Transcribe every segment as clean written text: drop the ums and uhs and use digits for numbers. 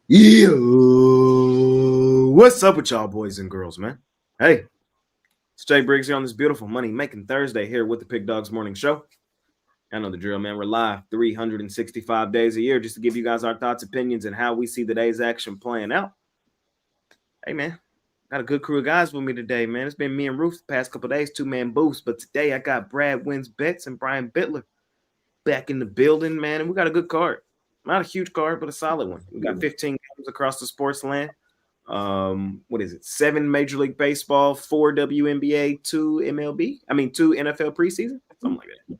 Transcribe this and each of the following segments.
Yo, what's up with y'all boys and girls, man? Hey, it's Jay Briggs here on this beautiful money-making Thursday here with the Pick Dawgz Morning Show. I know the drill, man. We're live 365 days a year just to give you guys our thoughts, opinions, and how we see the day's action playing out. Hey, man, got a good crew of guys with me today, man. It's been me and Ruth the past couple days, two-man booths, but today I got Brad Wins Bets and Brian Bittler back in the building, man, and we got a good card. Not a huge card, but a solid one. We got 15 games across the sports land. What is it? 7 Major League Baseball, 4 WNBA, 2 MLB. 2 NFL preseason, something like that.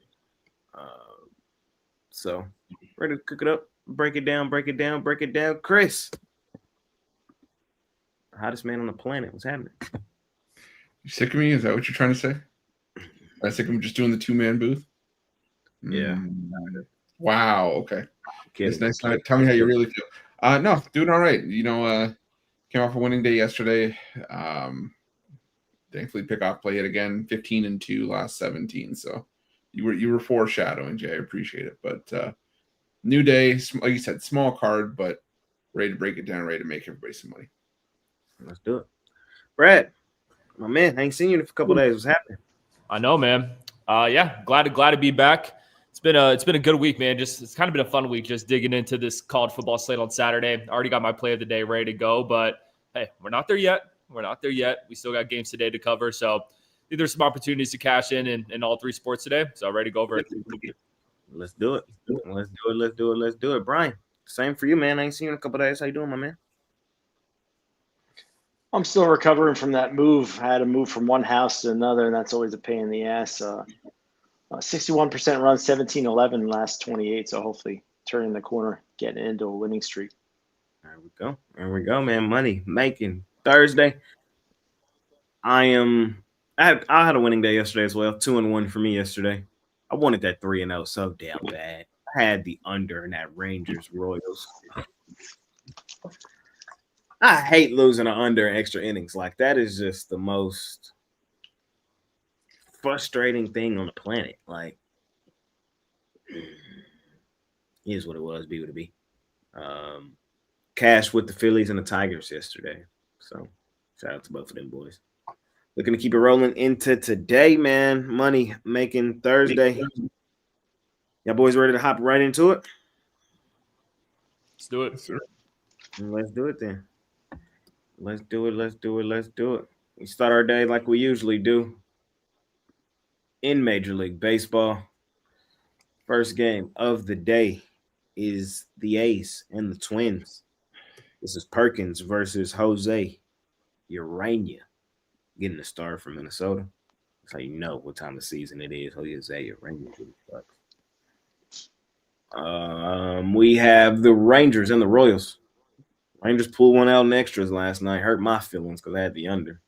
So ready to cook it up, break it down. Chris, hottest man on the planet. What's happening? You sick of me? Is that what you're trying to say? I sick of just doing the 2-man booth? Yeah. Wow. Okay. This next night, tell me how you really feel. No, doing all right. Came off a winning day yesterday. Thankfully, Pickoff play it again. 15-2 last 17. So you were foreshadowing, Jay. I appreciate it. But new day, like you said, small card, but ready to break it down, ready to make everybody some money. Let's do it. Brad, my man, I ain't seen you in a couple days. What's happening? I know, man. Yeah, glad to be back. It's been a good week, man. It's kind of been a fun week just digging into this college football slate on Saturday. I already got my play of the day ready to go, but hey, we're not there yet. We still got games today to cover, so there's some opportunities to cash in all 3 sports today. So ready to go over it. Let's do it. Let's do it. Brian, same for you, man. I ain't seen you in a couple days. How you doing, my man? I'm still recovering from that move. I had to move from one house to another, and that's always a pain in the ass. 61% run, 17-11 last 28. So hopefully turning the corner, getting into a winning streak. There we go, man. Money making Thursday. I had a winning day yesterday as well. 2-1 for me yesterday. I wanted that 3-0 so damn bad. I had the under in that Rangers Royals. I hate losing an under in extra innings. Like, that is just the most frustrating thing on the planet. Like, here's what it was, be what it be. Cash with the Phillies and the Tigers yesterday. So shout out to both of them boys. Looking to keep it rolling into today, man. Money making Thursday. Y'all boys ready to hop right into it? Let's do it. Let's do it then. Let's do it. We start our day like we usually do in Major League Baseball. First game of the day is the A's and the Twins. This is Perkins versus Jose Urania, getting the star from Minnesota. That's how you know what time of season it is. Jose Urania. We have the Rangers and the Royals. Rangers pulled one out in extras last night. Hurt my feelings because I had the under.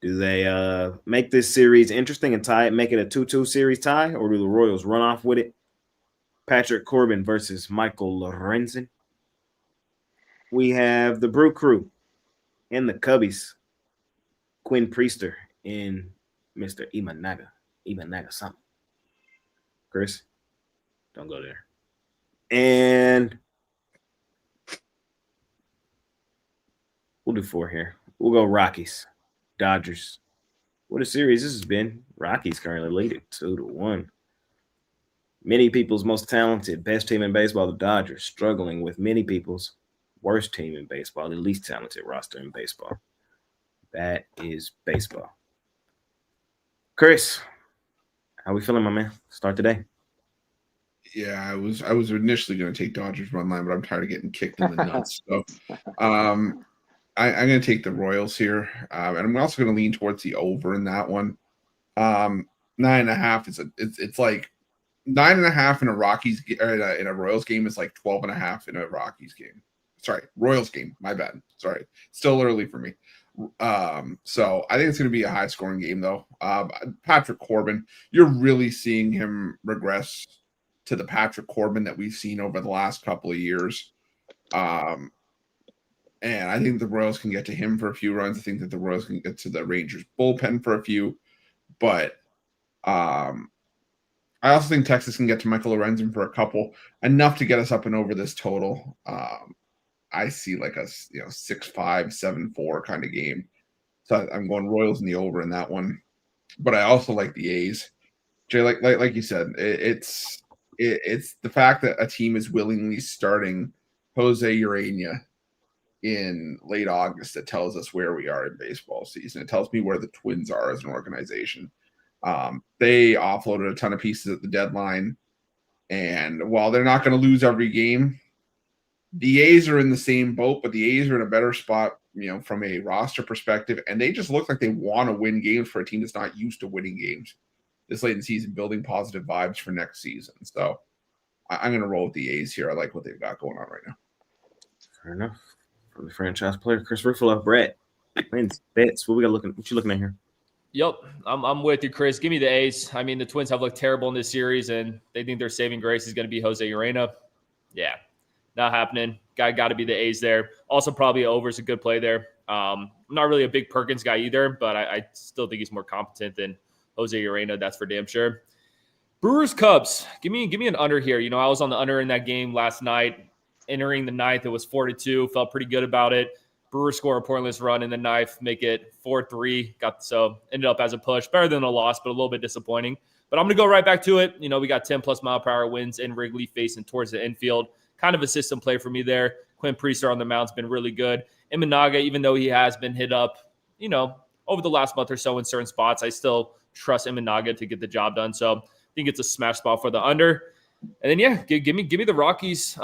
Do they make this series interesting and tie it, make it a 2-2 series tie, or do the Royals run off with it? Patrick Corbin versus Michael Lorenzen. We have the Brew Crew and the Cubbies. Quinn Priester and Mr. Imanaga. Imanaga something. Chris, don't go there. And we'll do 4 here. We'll go Rockies, Dodgers. What a series this has been. Rockies currently lead it 2-1. Many people's most talented, best team in baseball, the Dodgers, struggling with many people's worst team in baseball, the least talented roster in baseball. That is baseball. Chris, how we feeling, my man? Start today. Yeah, I was initially going to take Dodgers run line, but I'm tired of getting kicked in the nuts. So I'm going to take the Royals here, and I'm also going to lean towards the over in that one. 9.5 it's like 9.5 in a Rockies or in a Royals game is like 12.5 in a Rockies game. Sorry, Royals game. My bad. Sorry, still early for me. So I think it's going to be a high scoring game though. Patrick Corbin, you're really seeing him regress to the Patrick Corbin that we've seen over the last couple of years. And I think the Royals can get to him for a few runs. I think that the Royals can get to the Rangers bullpen for a few, but I I also think Texas can get to Michael Lorenzen for a couple, enough to get us up and over this total. I see like a 6-5, 7-4 kind of game. So I'm going Royals in the over in that one. But I also like the A's. Jay, like you said, it's the fact that a team is willingly starting Jose Urena in late August that tells us where we are in baseball season. It tells me where the Twins are as an organization. They offloaded a ton of pieces at the deadline, and while they're not going to lose every game, the A's are in the same boat, but the A's are in a better spot, from a roster perspective, and they just look like they want to win games for a team that's not used to winning games this late in the season, building positive vibes for next season. So I'm going to roll with the A's here. I like what they've got going on right now. Fair enough. From the franchise player, Chris Ruffalo, Brett, wins bets. What you looking at here? Yep, I'm with you, Chris. Give me the A's. I mean, the Twins have looked terrible in this series, and they think their saving grace is going to be Jose Urena. Yeah, not happening. Got to be the A's there. Also, probably over is a good play there. I'm not really a big Perkins guy either, but I still think he's more competent than Jose Urena. That's for damn sure. Brewers Cubs. Give me an under here. I was on the under in that game last night. Entering the ninth, it was 4-2. Felt pretty good about it. Brewers score a pointless run in the ninth, make it 4-3. Ended up as a push, better than a loss, but a little bit disappointing. But I'm going to go right back to it. We got 10+ mile per hour winds in Wrigley facing towards the infield. Kind of a system play for me there. Quinn Priester on the mound's been really good. Imanaga, even though he has been hit up, over the last month or so in certain spots, I still trust Imanaga to get the job done. So I think it's a smash spot for the under. And then, give me the Rockies.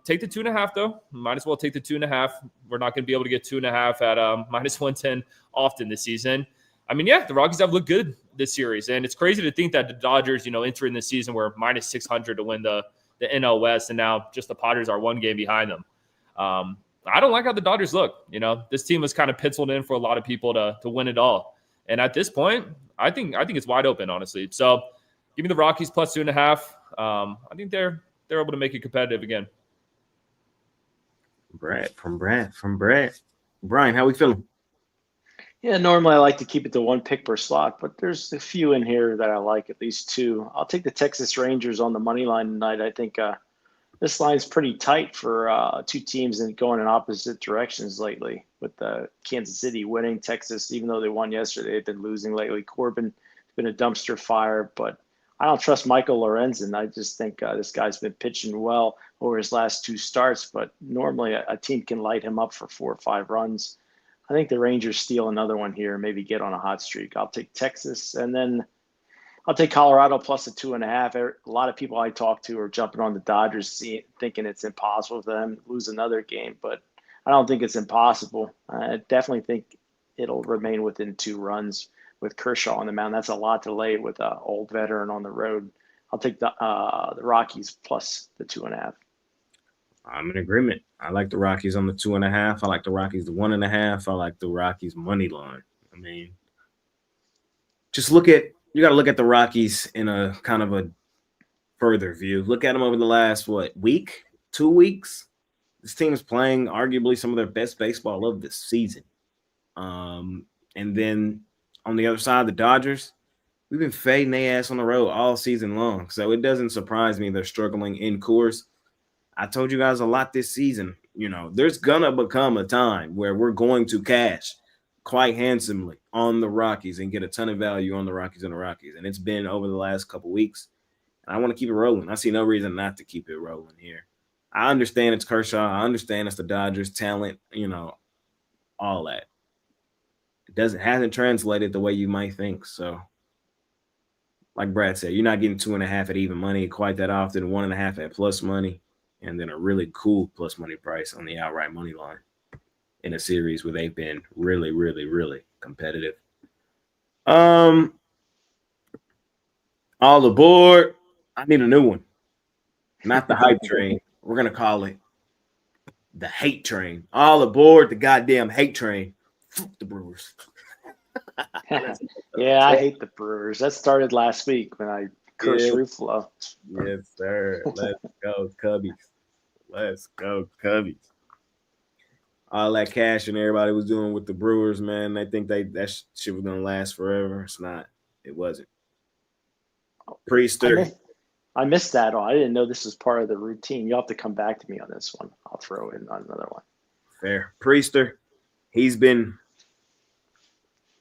Take the 2.5, though. Might as well take the 2.5. We're not going to be able to get 2.5 at -110 often this season. I mean, the Rockies have looked good this series. And it's crazy to think that the Dodgers, entering the season were -600 to win the NL West, and now just the Padres are one game behind them. I don't like how the Dodgers look. This team was kind of penciled in for a lot of people to win it all. And at this point, I think it's wide open, honestly. So give me the Rockies plus 2.5. I think they're able to make it competitive again. From Brett. Brian, how we feeling? Yeah, normally I like to keep it to one pick per slot, but there's a few in here that I like, at least two. I'll take the Texas Rangers on the money line tonight. I think this line's pretty tight for two teams and going in opposite directions lately, with Kansas City winning. Texas, even though they won yesterday, they've been losing lately. Corbin has been a dumpster fire, but I don't trust Michael Lorenzen. I just think this guy's been pitching well over his last two starts, but normally a team can light him up for 4 or 5 runs. I think the Rangers steal another one here, maybe get on a hot streak. I'll take Texas, and then I'll take Colorado plus a 2.5. A lot of people I talk to are jumping on the Dodgers, thinking it's impossible for them to lose another game, but I don't think it's impossible. I definitely think it'll remain within 2 runs with Kershaw on the mound. That's a lot to lay with an old veteran on the road. I'll take the Rockies plus the 2.5. I'm in agreement. I like the Rockies on the 2.5. I like the Rockies the 1.5. I like the Rockies money line. I mean, you got to look at the Rockies in a kind of a further view. Look at them over the last, week, 2 weeks. This team is playing arguably some of their best baseball of the season. And then on the other side, the Dodgers, we've been fading their ass on the road all season long. So it doesn't surprise me they're struggling in Coors. I told you guys a lot this season. There's going to become a time where we're going to cash quite handsomely on the Rockies and get a ton of value on the Rockies. And it's been over the last couple weeks. And I want to keep it rolling. I see no reason not to keep it rolling here. I understand it's Kershaw. I understand it's the Dodgers talent, all that. Hasn't translated the way you might think. So, like Brad said, you're not getting 2.5 at even money quite that often, 1.5 at plus money, and then a really cool plus money price on the outright money line in a series where they've been really, really, really competitive. All aboard. I need a new one. Not the hype train. We're going to call it the hate train. All aboard the goddamn hate train. Fuck the Brewers. Yeah, I hate the Brewers. That started last week when I cursed Ruffalo. Yes, sir. Let's go, Cubbies. Let's go, Cubbies. All that cash and everybody was doing with the Brewers, man. They think that shit was going to last forever. It's not. It wasn't. Priester. I missed that. I didn't know this was part of the routine. You'll have to come back to me on this one. I'll throw in another one. Fair. Priester, he's been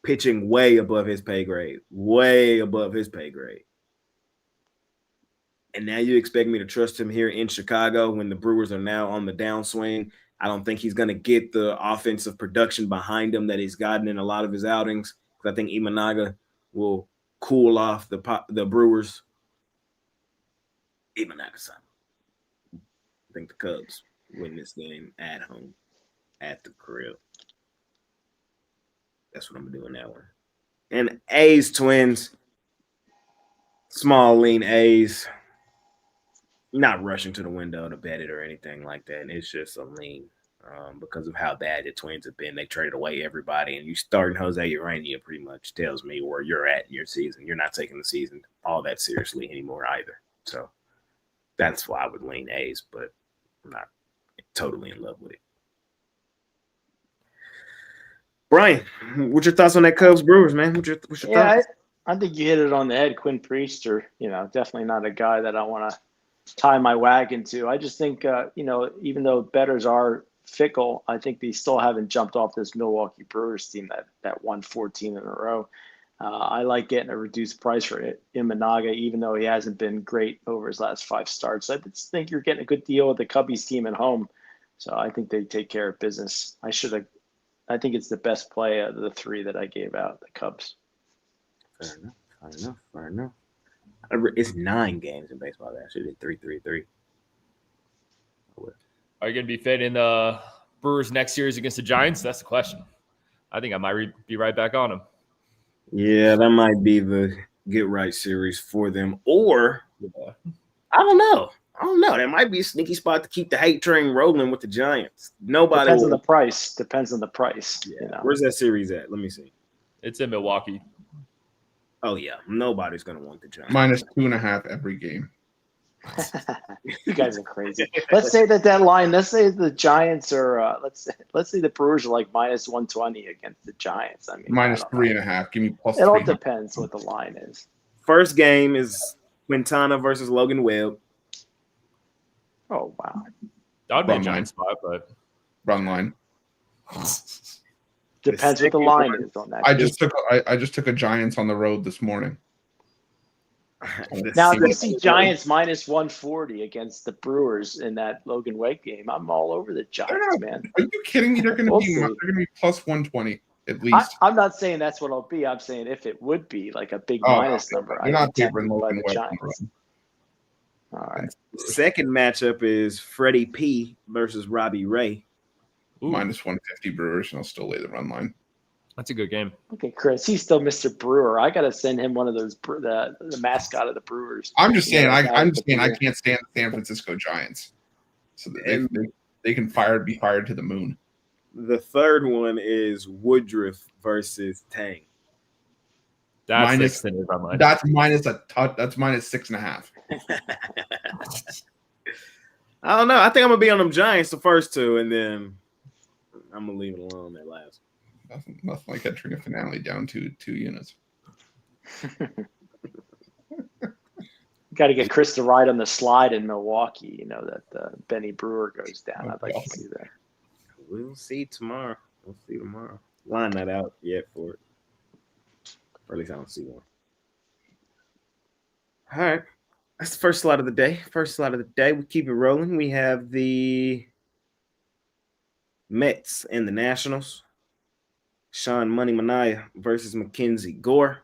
pitching way above his pay grade. Way above his pay grade. And now you expect me to trust him here in Chicago when the Brewers are now on the downswing. I don't think he's going to get the offensive production behind him that he's gotten in a lot of his outings. Because I think Imanaga will cool off the Brewers. Imanaga-san. I think the Cubs win this game at home, at the crib. That's what I'm doing that one. And A's Twins. Small lean A's. Not rushing to the window to bet it or anything like that. And it's just a lean because of how bad the Twins have been. They traded away everybody, and you starting Jose Urania pretty much tells me where you're at in your season. You're not taking the season all that seriously anymore either. So that's why I would lean A's, but I'm not totally in love with it. Brian, what's your thoughts on that Cubs Brewers, man? What's your thoughts? I think you hit it on the head. Quinn Priester, definitely not a guy that I want to tie my wagon to. I just think, even though bettors are fickle, I think they still haven't jumped off this Milwaukee Brewers team that won 14 in a row. I like getting a reduced price for Imanaga, even though he hasn't been great over his last 5 starts. I just think you're getting a good deal with the Cubbies team at home. So I think they take care of business. I think it's the best play out of the 3 that I gave out, the Cubs. Fair enough. It's 9 games in baseball. I actually did 3-3-3. Are you going to be fading the Brewers next series against the Giants? That's the question. I think I might be right back on them. Yeah, that might be the get right series for them. Or, I don't know. That might be a sneaky spot to keep the hate train rolling with the Giants. Depends on the price. Yeah. Where's that series at? Let me see. It's in Milwaukee. Oh, yeah. Nobody's going to want the Giants. -2.5 every game. You guys are crazy. Let's say that line, let's say the Giants are, let's say the Brewers are like -120 against the Giants. I mean, -3.5. Give me plus. It all depends what the line is. First game is Quintana versus Logan Webb. Oh, wow. That would be a Giant spot, but run line. Depends what the line is on that. I just took a Giants on the road this morning. Now, if you see Giants -140 against the Brewers in that Logan Webb game, I'm all over the Giants, man. Are you kidding me? They're going to be plus 120 at least. I'm not saying that's what I'll be. I'm saying if it would be like a big minus number, you're not favoring Logan Webb. All right. Second matchup is Freddie P versus Robbie Ray. -150 Brewers, and I'll still lay the run line. That's a good game. Okay, Chris, he's still Mr. Brewer. I got to send him one of those the mascot of the Brewers. I'm just saying. I can't stand the San Francisco Giants, so they can be fired to the moon. The third one is Woodruff versus Tang. That's -6.5. I don't know. I think I'm gonna be on them Giants the first 2, and then I'm gonna leave it alone that last. Nothing like entering a finale down to 2 units. Got to get Chris to ride on the slide in Milwaukee. That Benny Brewer goes down. I'd like to see that. We'll see tomorrow. Line that out yet for it. Or at least I don't see one. All right. That's the first slot of the day. We keep it rolling. We have the Mets and the Nationals. Sean Money Manaea versus Mackenzie Gore.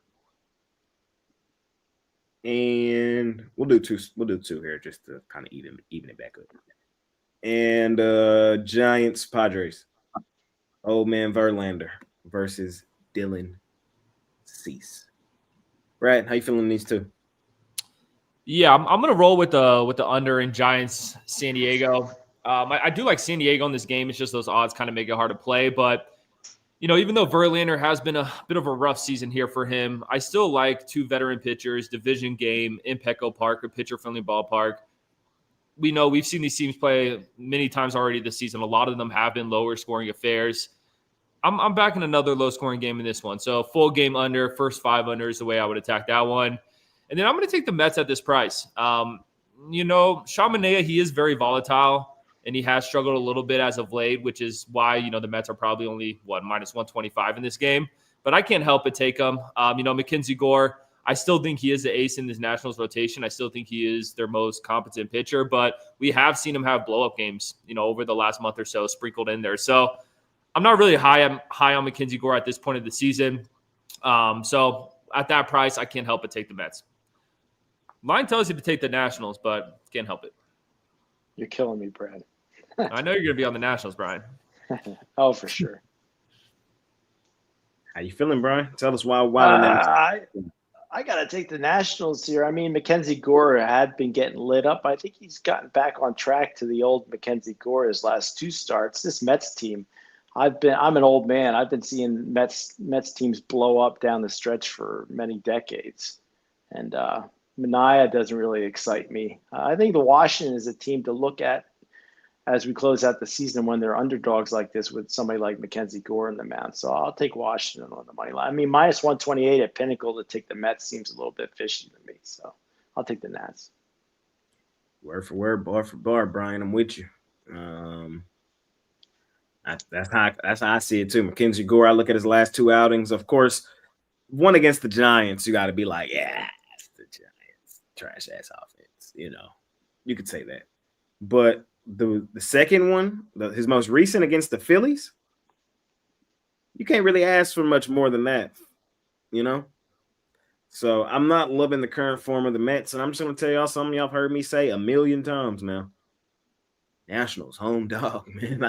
And we'll do two here just to kind of even it back up. And Giants Padres. Old man Verlander versus Dylan Cease. Brad, how you feeling these two? Yeah, I'm gonna roll with the under in Giants San Diego. I do like San Diego in this game. It's just those odds kind of make it hard to play. But even though Verlander has been a bit of a rough season here for him, I still like 2 veteran pitchers, division game in Petco Park, a pitcher-friendly ballpark. We've seen these teams play many times already this season. A lot of them have been lower scoring affairs. I'm backing another low scoring game in this one. So full game under, first 5 under is the way I would attack that one. And then I'm going to take the Mets at this price. Sean Manaea, he is very volatile, and he has struggled a little bit as of late, which is why, the Mets are probably only, minus 125 in this game. But I can't help but take him. Mackenzie Gore, I still think he is the ace in this Nationals rotation. I still think he is their most competent pitcher, but we have seen him have blow-up games, over the last month or so sprinkled in there. So I'm not really high on Mackenzie Gore at this point of the season. So at that price, I can't help but take the Mets. Mine tells you to take the Nationals, but can't help it. You're killing me, Brad. I know you're going to be on the Nationals, Brian. Oh, for sure. How you feeling, Brian? Tell us why. I got to take the Nationals here. I mean, Mackenzie Gore had been getting lit up. I think he's gotten back on track to the old Mackenzie Gore his last 2 starts. This Mets team, I'm an old man. I've been seeing Mets teams blow up down the stretch for many decades. And Manaea doesn't really excite me. I think the Washington is a team to look at as we close out the season when they're underdogs like this with somebody like Mackenzie Gore in the mound. So I'll take Washington on the money line. I mean, minus 128 at Pinnacle to take the Mets seems a little bit fishy to me. So I'll take the Nats. Word for word, bar for bar, Brian. I'm with you. That's how I see it too. Mackenzie Gore, I look at his last 2 outings. Of course, one against the Giants, you got to be like, yeah, it's the Giants, trash ass offense. You could say that. But the second one, his most recent against the Phillies, you can't really ask for much more than that, So I'm not loving the current form of the Mets, and I'm just going to tell y'all something y'all have heard me say a million times now. Nationals, home dog, man.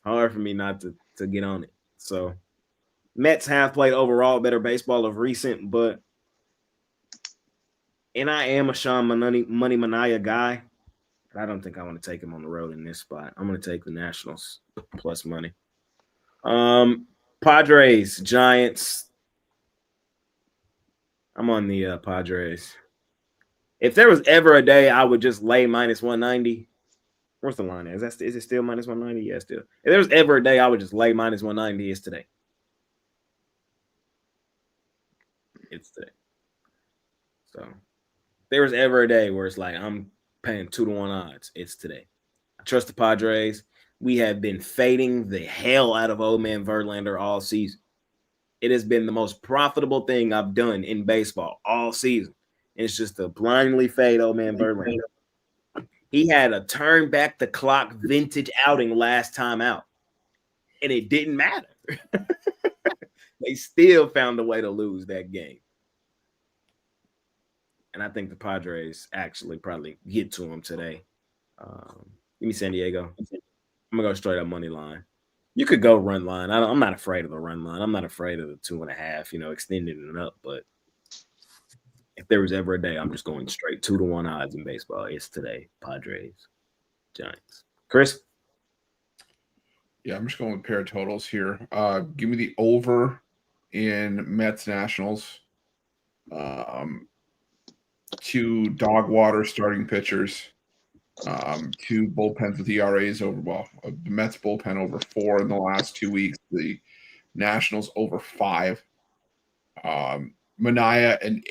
Hard for me not to get on it. So Mets have played overall better baseball of recent, and I am a Sean Money Manaea guy. I don't think I want to take him on the road in this spot. I'm going to take the Nationals plus money. Padres, Giants. I'm on the Padres. If there was ever a day I would just lay minus 190, where's the line? Is it still minus 190? Yeah, still. If there was ever a day I would just lay minus 190, it's today. It's today. So if there was ever a day where it's like I'm paying 2-1 odds, it's today. I trust the Padres. We have been fading the hell out of old man Verlander all season. It has been the most profitable thing I've done in baseball all season. It's just to blindly fade old man Verlander. He had a turn back the clock vintage outing last time out, and it didn't matter. They still found a way to lose that game. And I think the Padres actually probably get to him today. Give me San Diego. I'm going to go straight up money line. You could go run line. I'm not afraid of the run line. I'm not afraid of the 2.5, extending it up. But if there was ever a day, I'm just going straight 2-1 odds in baseball. It's today. Padres, Giants. Chris? Yeah, I'm just going with pair of totals here. Give me the over in Mets Nationals. 2 dog water starting pitchers, 2 bullpens with ERAs over. The Mets bullpen over 4 in the last 2 weeks. The Nationals over 5. Manaea an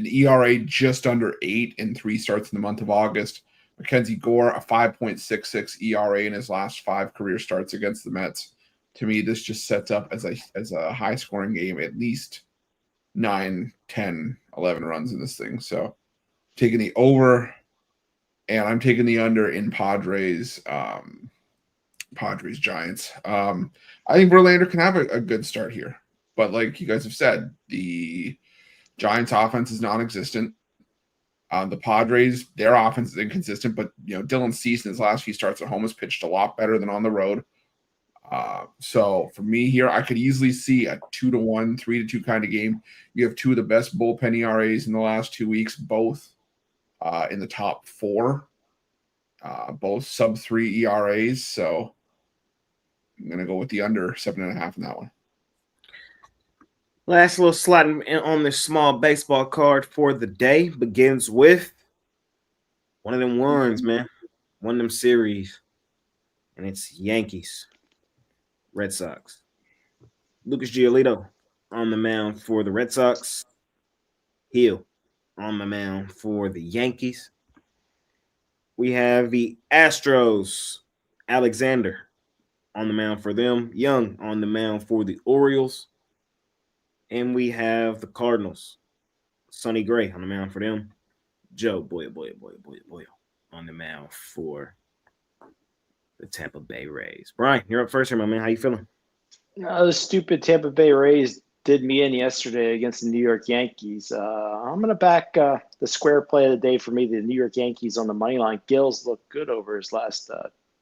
ERA just under 8 in 3 starts in the month of August. Mackenzie Gore a 5.66 ERA in his last 5 career starts against the Mets. To me, this just sets up as a high scoring game, at least 9, 10, 11 runs in this thing. So taking the over, and I'm taking the under in Padres Giants. I think Verlander can have a good start here, but like you guys have said, the Giants offense is non-existent. The Padres, their offense is inconsistent, but Dylan Cease in his last few starts at home has pitched a lot better than on the road. So for me here, I could easily see a 2-1, 3-2 kind of game. You have 2 of the best bullpen ERAs in the last 2 weeks, both in the top 4, both sub 3 ERAs. So I'm going to go with the under 7.5 in that one. Last little slot on this small baseball card for the day begins with one of them ones, man. One of them series. And it's Yankees, Red Sox. Lucas Giolito on the mound for the Red Sox. Hill, on the mound for the Yankees. We have the Astros, Alexander on the mound for them. Young on the mound for the Orioles. And we have the Cardinals, Sonny Gray on the mound for them. Joe Boyle on the mound for the Tampa Bay Rays. Brian, you're up first here, my man. How you feeling? The stupid Tampa Bay Rays did me in yesterday against the New York Yankees. I'm going to back the square play of the day for me, the New York Yankees on the money line. Gills looked good over his last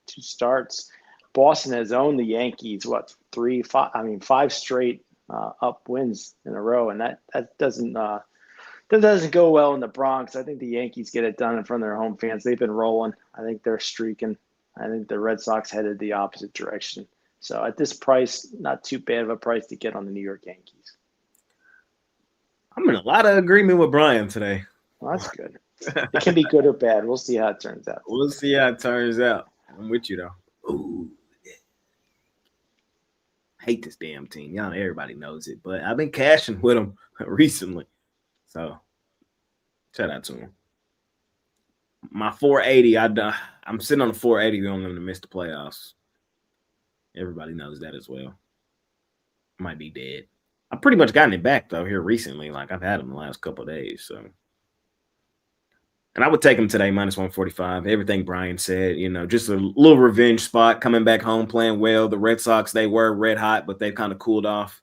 2 starts. Boston has owned the Yankees, five straight up wins in a row, and that doesn't go well in the Bronx. I think the Yankees get it done in front of their home fans. They've been rolling. I think they're streaking. I think the Red Sox headed the opposite direction. So at this price, not too bad of a price to get on the New York Yankees. I'm in a lot of agreement with Brian today. Well, that's good. It can be good or bad. We'll see how it turns out. We'll see how it turns out. I'm with you, though. Ooh. Hate this damn team. Y'all, everybody knows it, but I've been cashing with them recently. So, shout out to them. My 480, I'm sitting on the 480 on them to miss the playoffs. Everybody knows that as well. Might be dead. I've pretty much gotten it back, though, here recently. Like, I've had them the last couple of days, so. And I would take them today, minus 145. Everything Brian said, just a little revenge spot, coming back home, playing well. The Red Sox, they were red hot, but they've kind of cooled off.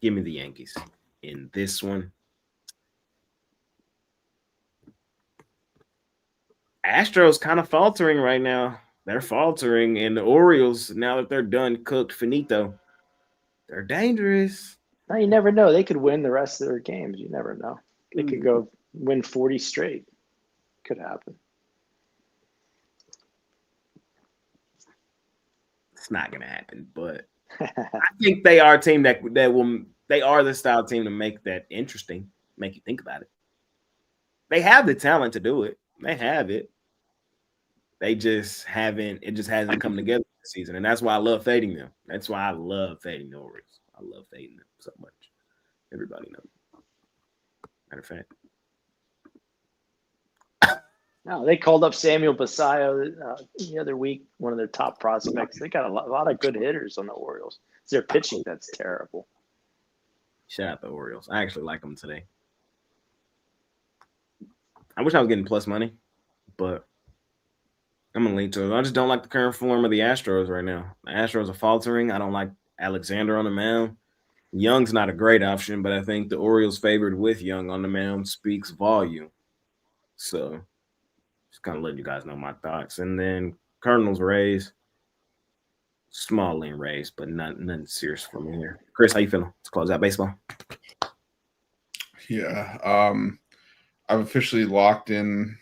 Give me the Yankees in this one. Astros kind of faltering right now. They're faltering, and the Orioles, now that they're done, cooked, finito, they're dangerous. Now, you never know. They could win the rest of their games. You never know. They could go win 40 straight. Could happen. It's not going to happen, but I think they are a team that will. They are the style team to make that interesting, make you think about it. They have the talent to do it. They have it. They just haven't. It just hasn't come together this season, and that's why I love fading them. That's why I love fading the Orioles. I love fading them so much. Everybody knows. Matter of fact. No, they called up Samuel Basayo the other week, one of their top prospects. They got a lot of good hitters on the Orioles. It's their pitching that's terrible. Shout out the Orioles. I actually like them today. I wish I was getting plus money, but I'm going to lean to it. I just don't like the current form of the Astros right now. The Astros are faltering. I don't like Alexander on the mound. Young's not a great option, but I think the Orioles favored with Young on the mound speaks volume. So just kind of letting you guys know my thoughts. And then Cardinals Rays, small lane Rays, but nothing serious for me here. Chris, how you feeling? Let's close out baseball. Yeah, I've officially locked in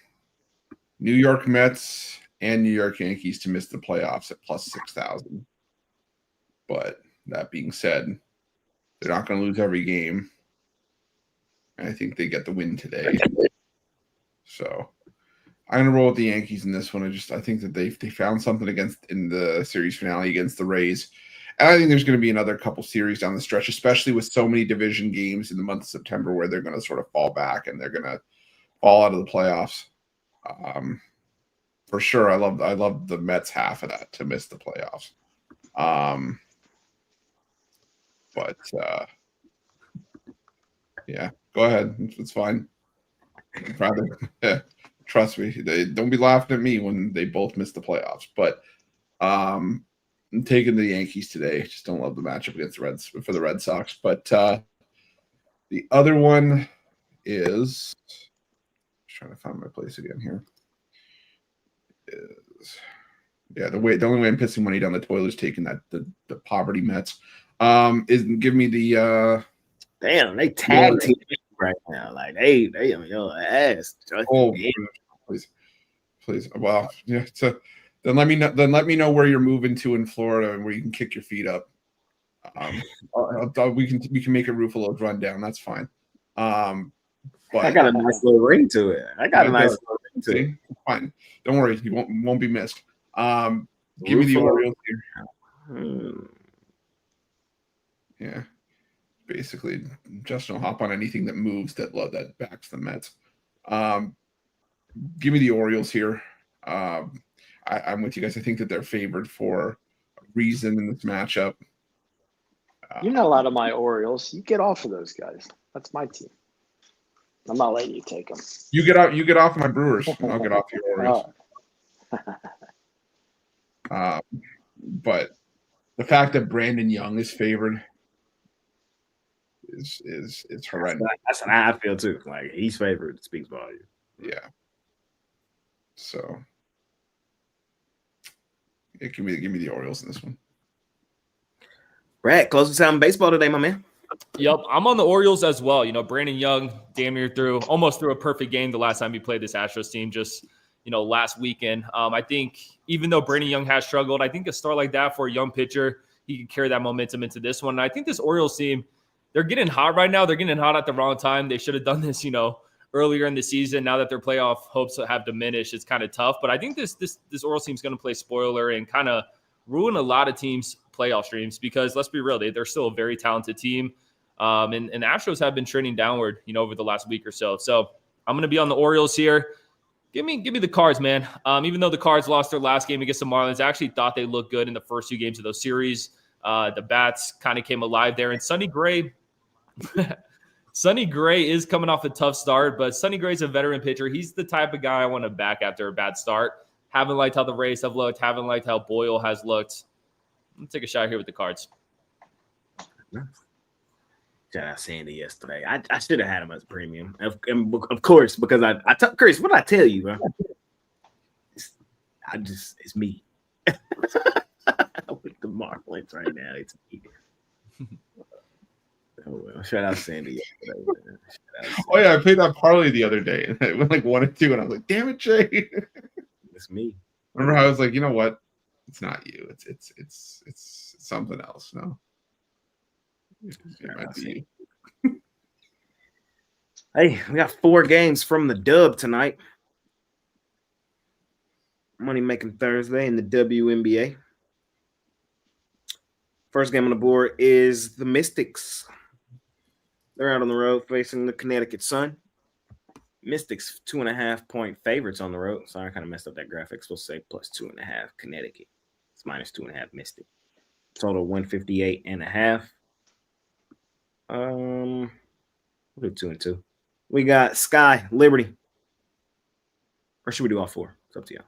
New York Mets and New York Yankees to miss the playoffs at plus 6,000. But that being said, they're not going to lose every game. I think they get the win today. So I'm going to roll with the Yankees in this one. I think that they found something in the series finale against the Rays. And I think there's going to be another couple series down the stretch, especially with so many division games in the month of September where they're going to sort of fall back and they're going to fall out of the playoffs. For sure, I love the Mets half of that to miss the playoffs. But yeah, go ahead. It's fine. Trust me, they don't be laughing at me when they both miss the playoffs. But I'm taking the Yankees today. Just don't love the matchup against the Red Sox. But the other one is trying to find my place again here. The only way I'm pissing money down the toilet is taking the poverty Mets. Is give me the damn, they tag team right now. Like they on your ass. Please. Well, yeah. So then let me know where you're moving to in Florida and where you can kick your feet up. We can make a Ruffalo's rundown. That's fine. But I got a nice little ring to it. Fine. Don't worry. You won't be missed. Give me the Orioles here. Yeah. basically. Justin will hop on anything that moves that backs the Mets. Give me the Orioles here. I'm with you guys. I think that they're favored for a reason in this matchup. You're not allowed to my Orioles. You get off of those guys. That's my team. I'm not letting you take them. You get off my Brewers. I'll get off your Orioles. But the fact that Brandon Young is favored is horrendous. That's how I feel too. Like he's favored. It speaks volume. Yeah. So give me the Orioles in this one. Brad, closing time baseball today, my man. Yep, I'm on the Orioles as well. You know, Brandon Young damn near almost threw a perfect game the last time he played this Astros team, just, you know, last weekend. I think even though Brandon Young has struggled, I think a start like that for a young pitcher, he can carry that momentum into this one. And I think this Orioles team, they're getting hot right now. They're getting hot at the wrong time. They should have done this, you know, earlier in the season. Now that their playoff hopes have diminished, it's kind of tough. But I think this Orioles team is going to play spoiler and kind of ruin a lot of teams' playoff streams because let's be real, they're still a very talented team. And the Astros have been trending downward, you know, over the last week or so. So I'm going to be on the Orioles here. Give me the Cards, man. Even though the Cards lost their last game against the Marlins, I actually thought they looked good in the first 2 games of those series. The bats kind of came alive there. And Sonny Gray is coming off a tough start, but Sonny Gray's a veteran pitcher. He's the type of guy I want to back after a bad start. Haven't liked how the Rays have looked. Haven't liked how Boyle has looked. I'm going to take a shot here with the Cards. Shout out Sandy yesterday. I should have had him as premium, of course, because I told Chris, what did I tell you, bro? It's me. With the Marlins right now, it's me. Oh well, shout out Sandy yesterday. Oh yeah, I played that parlay the other day, and it went like 1 and 2, and I was like, "Damn it, Jay!" It's me. Remember how I was like, you know what? It's not you. It's something else. No. It might be you. Hey, we got 4 games from the dub tonight. Money making Thursday in the WNBA. First game on the board is the Mystics. They're out on the road facing the Connecticut Sun. Mystics 2.5-point favorites on the road. Sorry, I kind of messed up that graphic. It's supposed to say +2.5 Connecticut. It's -2.5 Mystic. Total 158.5. We'll do 2 and 2. We got Sky, Liberty. Or should we do all 4? It's up to y'all.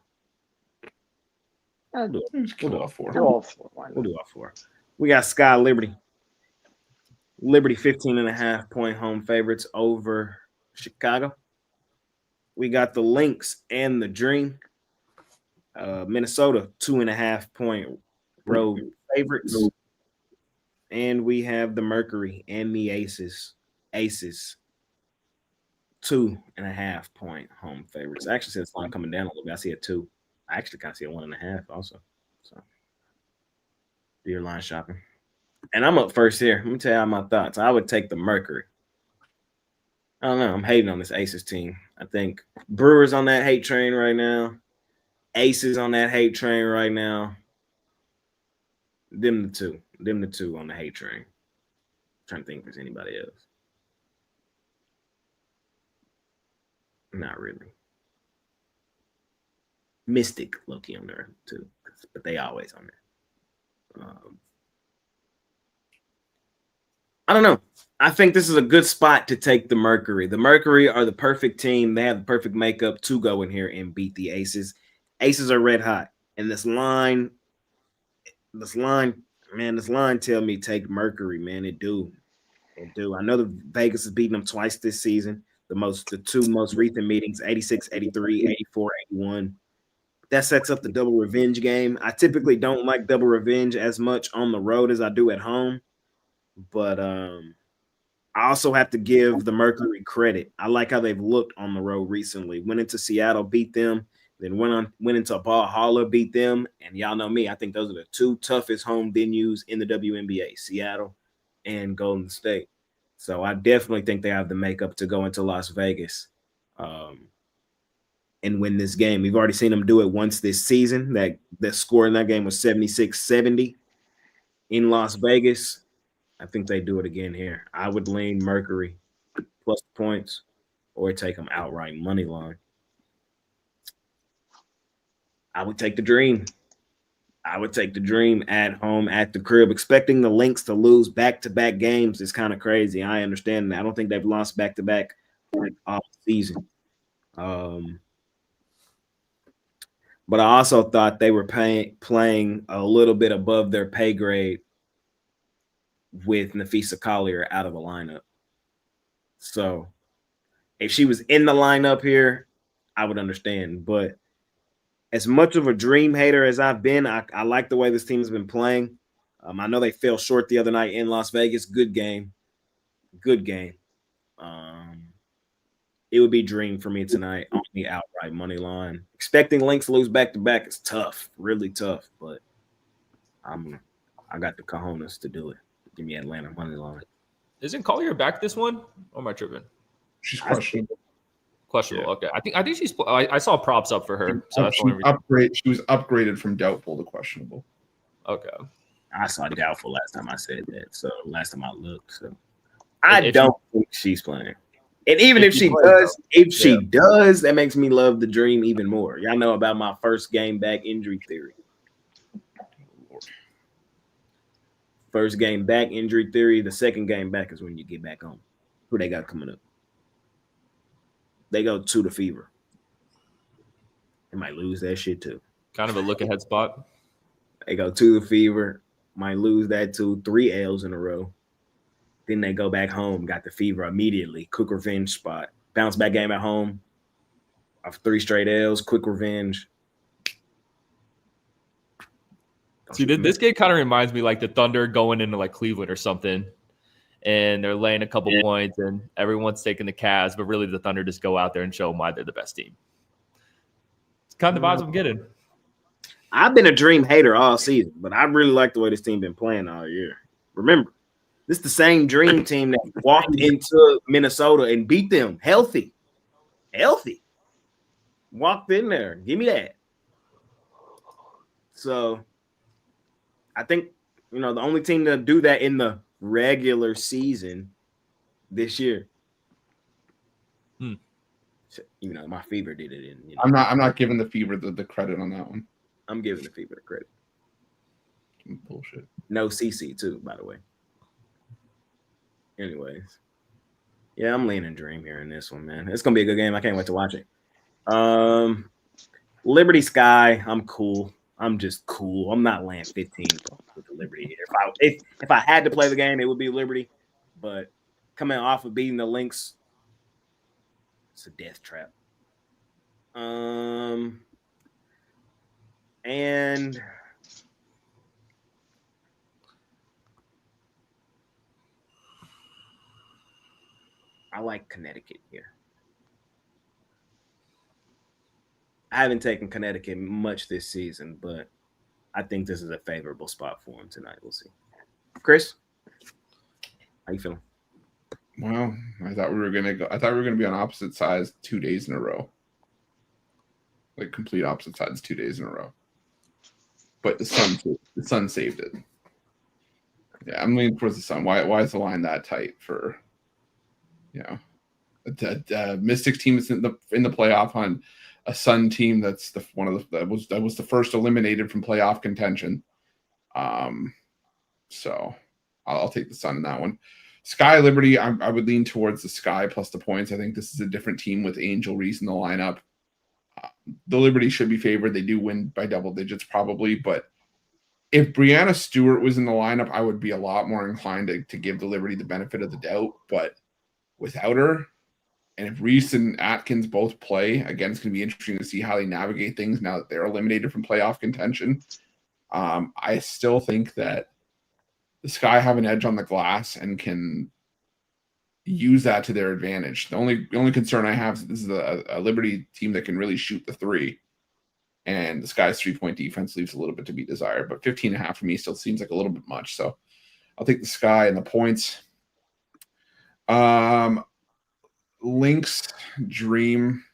We'll do all 4. We'll do all 4. We got Sky, Liberty. Liberty 15.5-point home favorites over Chicago. We got the Lynx and the Dream. Minnesota 2.5-point road favorites. And we have the Mercury and the Aces. 2.5-point home favorites. I actually see this line coming down a little bit. I see a 2. I actually kind of see a 1.5 also. So do your line shopping. And I'm up first here. Let me tell you my thoughts. I would take the Mercury. I don't know. I'm hating on this Aces team. I think Brewers on that hate train right now. Aces on that hate train right now. Them the two on the hate train. I'm trying to think if there's anybody else. Not really. Mystic low-key on there too, but they always on there. I don't know. I think this is a good spot to take the Mercury. The Mercury are the perfect team. They have the perfect makeup to go in here and beat the Aces. Aces are red hot. And this line tell me take Mercury, man. It do. I know the Vegas has beaten them twice this season. The 2 most recent meetings, 86, 83, 84, 81. That sets up the double revenge game. I typically don't like double revenge as much on the road as I do at home. But I also have to give the Mercury credit. I like how they've looked on the road recently. Went into Seattle, beat them, then went into Valhalla, beat them. And y'all know me. I think those are the 2 toughest home venues in the WNBA, Seattle and Golden State. So I definitely think they have the makeup to go into Las Vegas and win this game. We've already seen them do it once this season. That score in that game was 76-70 in Las Vegas. I think they do it again here. I would lean Mercury plus points or take them outright money line. I would take the Dream. I would take the Dream at home at the crib. Expecting the Lynx to lose back-to-back games is kind of crazy. I understand that. I don't think they've lost back-to-back all season. But I also thought they were playing a little bit above their pay grade with Nafisa Collier out of the lineup. So if she was in the lineup here, I would understand. But as much of a Dream hater as I've been, I like the way this team's been playing. I know they fell short the other night in Las Vegas. Good game. Good game. It would be Dream for me tonight on the outright money line. Expecting Lynx to lose back-to-back is tough, really tough. But I got the cojones to do it. Give me Atlanta money line. Isn't Collier back this one? Or am I tripping? She's questionable. Questionable. Yeah. Okay. I think she's. I saw props up for her. So that's she was upgraded from doubtful to questionable. Okay. I saw doubtful last time I said that. So last time I looked. So I don't think she's playing. And even if she does, that makes me love the Dream even more. Y'all know about my first game back injury theory. First game back injury theory. The second game back is when you get back on. Who they got coming up? They go to the Fever. They might lose that shit too. Kind of a look ahead spot. They go to the Fever. Might lose that too. 3 L's in a row. Then they go back home, got the Fever immediately. Quick revenge spot. Bounce back game at home. Off 3 straight L's. Quick revenge. See, this game kind of reminds me like the Thunder going into like Cleveland or something. And they're laying a couple points and everyone's taking the Cavs. But really the Thunder just go out there and show them why they're the best team. It's kind of the vibes I'm getting. I've been a Dream hater all season, but I really like the way this team been playing all year. Remember, this is the same Dream team that walked into Minnesota and beat them healthy. Walked in there. Give me that. So I think, the only team to do that in the regular season this year. My Fever did it in. I'm not giving the Fever the credit on that one. I'm giving the Fever the credit. Bullshit. No CC too, by the way. Anyways, yeah, I'm leaning Dream here in this one, man. It's gonna be a good game. I can't wait to watch it. Liberty Sky, I'm cool. I'm just cool. I'm not laying 15 with the Liberty here. If I had to play the game, it would be Liberty. But coming off of beating the Lynx, it's a death trap. And I like Connecticut here. I haven't taken Connecticut much this season, but I think this is a favorable spot for him tonight. We'll see. Chris, how you feeling? Well, I thought we were gonna be on opposite sides 2 days in a row. Like complete opposite sides 2 days in a row. But the sun saved it. Yeah, I'm leaning towards the Sun. Why is the line that tight for Mystics team is in the playoff on a Sun team that's that was the first eliminated from playoff contention. So I'll take the Sun in that one. Sky Liberty, I would lean towards the Sky plus the points. I think this is a different team with Angel Reese in the lineup. The Liberty should be favored. They do win by double digits probably, but if Brianna Stewart was in the lineup, I would be a lot more inclined to give the Liberty the benefit of the doubt. But without her, and if Reese and Atkins both play, again, it's going to be interesting to see how they navigate things now that they're eliminated from playoff contention. I still think that the Sky have an edge on the glass and can use that to their advantage. The only concern I have is this is a Liberty team that can really shoot the three, and the Sky's 3-point defense leaves a little bit to be desired. But 15.5 for me still seems like a little bit much, so I'll take the Sky and the points. Lynx Dream.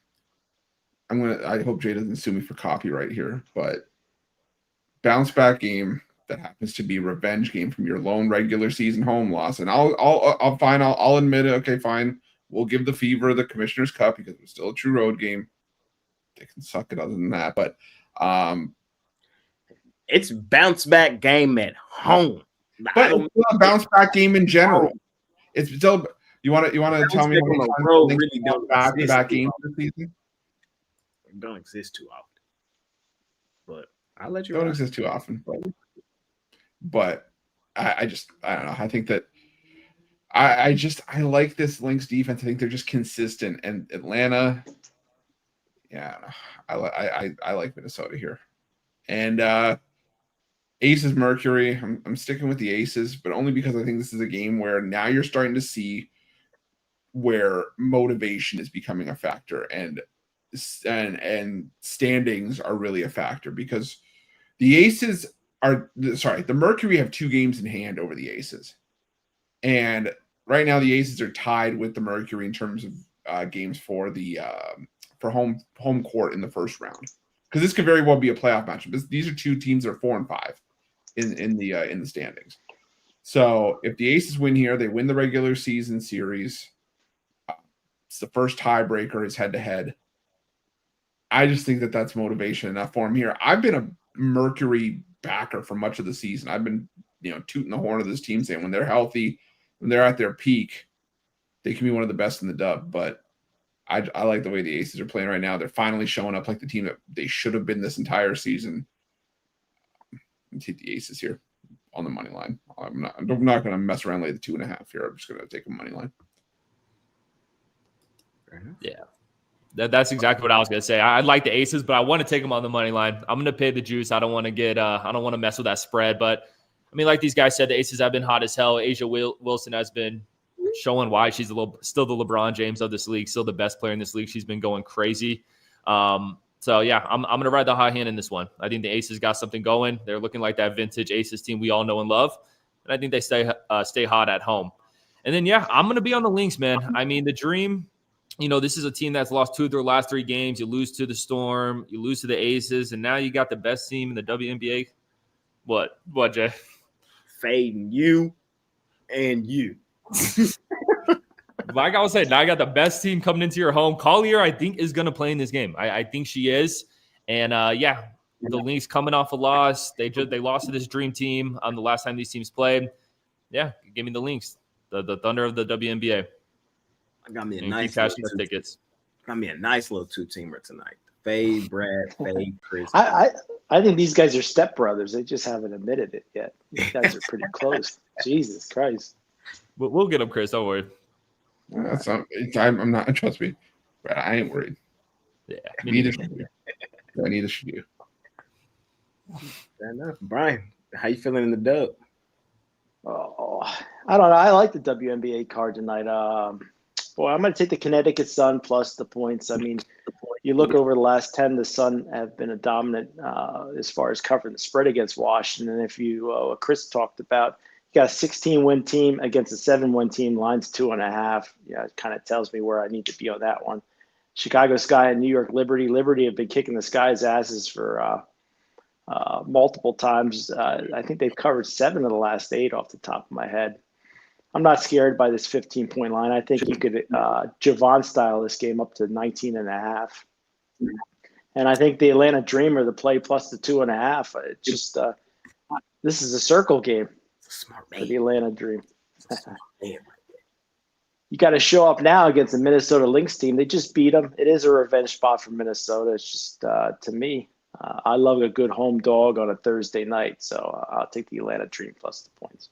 I hope Jay doesn't sue me for copyright here, but bounce back game. that happens to be a revenge game from your lone regular season home loss. And I'll admit it. Okay, fine. We'll give the Fever the Commissioner's Cup because it was still a true road game. They can suck it other than that. But it's bounce back game at home. But it's still a bounce back game in general. It's still you want to tell me on the road really don't back exist back too games often. this season? Don't exist too often. But I'll let you Don't exist too often. But I don't know. I think that I like this Lynx defense. I think they're just consistent. And Atlanta, yeah, I don't know. I like Minnesota here. And Aces Mercury. I'm sticking with the Aces, but only because I think this is a game where now you're starting to see where motivation is becoming a factor and standings are really a factor, because the Mercury have 2 games in hand over the Aces. And right now the Aces are tied with the Mercury in terms of games for the for home court in the first round. Because this could very well be a playoff matchup. These are 2 teams that are 4 and 5 in the standings. So if the Aces win here, they win the regular season series. It's the first tiebreaker is head to head. I just think that that's motivation enough for him here. I've been a Mercury backer for much of the season. I've been, tooting the horn of this team, saying when they're healthy, when they're at their peak, they can be one of the best in the dub. But I like the way the Aces are playing right now. They're finally showing up like the team that they should have been this entire season. I'm take the Aces here on the money line. I'm not going to mess around, lay the 2.5 here. I'm just going to take a money line. Yeah. That's exactly what I was going to say. I like the Aces, but I want to take them on the money line. I'm going to pay the juice. I don't want to mess with that spread. But, I mean, like these guys said, the Aces have been hot as hell. Asia Wilson has been showing why she's still the LeBron James of this league, still the best player in this league. She's been going crazy. So, yeah, I'm going to ride the hot hand in this one. I think the Aces got something going. They're looking like that vintage Aces team we all know and love. And I think they stay hot at home. And then, yeah, I'm going to be on the Lynx, man. I mean, the Dream – this is a team that's lost 2 of their last 3 games. You lose to the Storm, you lose to the Aces, and now you got the best team in the WNBA. What, Jay? Fading you and you. Like I was saying, now I got the best team coming into your home. Collier, I think, is going to play in this game. I think she is. And, the Lynx coming off a loss. They lost to this Dream team on the last time these teams played. Yeah, give me the Lynx, the Thunder of the WNBA. I got me a nice tickets. Got me a nice little 2-teamer tonight. Fade, Brad, Fade, Chris. I think these guys are stepbrothers. They just haven't admitted it yet. These guys are pretty close. Jesus Christ. We'll get them, Chris. Don't worry. I'm not. Trust me, Brad. I ain't worried. Yeah. Neither should you. Fair enough, Brian. How you feeling in the dub? Oh, I don't know. I like the WNBA card tonight. I'm going to take the Connecticut Sun plus the points. I mean, you look over the last 10, the Sun have been a dominant as far as covering the spread against Washington. And if Chris talked about, you got a 16-win team against a 7-win team, line's 2.5. Yeah, it kind of tells me where I need to be on that one. Chicago Sky and New York Liberty. Liberty have been kicking the Sky's asses for multiple times. I think they've covered 7 of the last 8 off the top of my head. I'm not scared by this 15-point line. I think you could Javon style this game up to 19.5. And I think the Atlanta Dream are the play plus the 2.5. It's just this is a circle game for the Atlanta Dream. You got to show up now against the Minnesota Lynx team. They just beat them. It is a revenge spot for Minnesota. It's just, to me, I love a good home dog on a Thursday night. So I'll take the Atlanta Dream plus the points.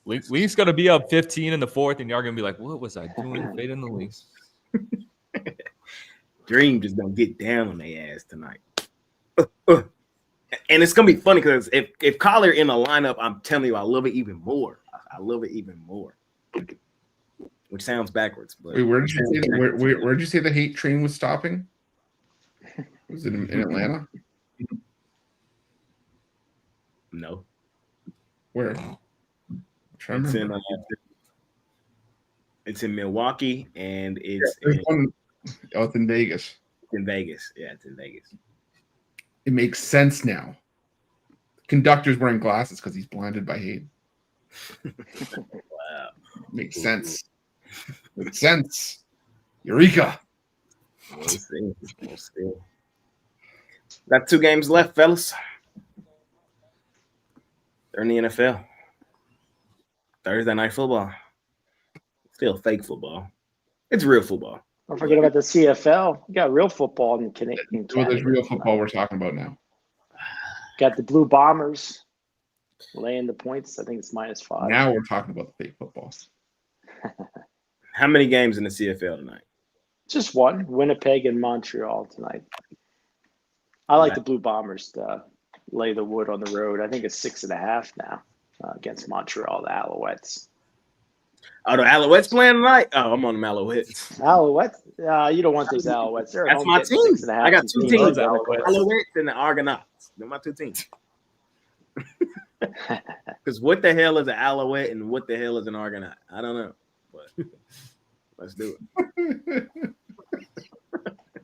Leafs going to be up 15 in the 4th, and you're going to be like, what was I doing fading the Leafs? Dream just going to get down on their ass tonight. And it's going to be funny because if Collier in the lineup, I'm telling you, I love it even more. I love it even more. Which sounds backwards. But wait, where did you say the hate train was stopping? Was it in Atlanta? No. Where? It's in Milwaukee, and it's in Vegas. In Vegas, yeah, it's in Vegas. It makes sense now. conductor's wearing glasses because he's blinded by hate. Wow. Makes sense. Makes sense. Eureka. We'll see. We'll see. Got 2 games left, fellas. They're in the NFL. Thursday night football. Still fake football. It's real football. Don't forget about the CFL. You got real football in Canada. Well, there's real football we're talking about now. Got the Blue Bombers laying the points. I think it's -5. Now we're talking about the fake football. How many games in the CFL tonight? Just one. Winnipeg and Montreal tonight. I like the Blue Bombers to lay the wood on the road. I think it's 6.5 now against Montreal, the Alouettes. Oh, the Alouettes playing tonight? Oh, I'm on the Alouettes. Alouettes? You don't want those Alouettes. They're That's my team. 6.5. I got 2 teams. Alouettes. Alouettes and the Argonauts. They're my 2 teams. Because what the hell is an Alouette and what the hell is an Argonaut? I don't know. But let's do it.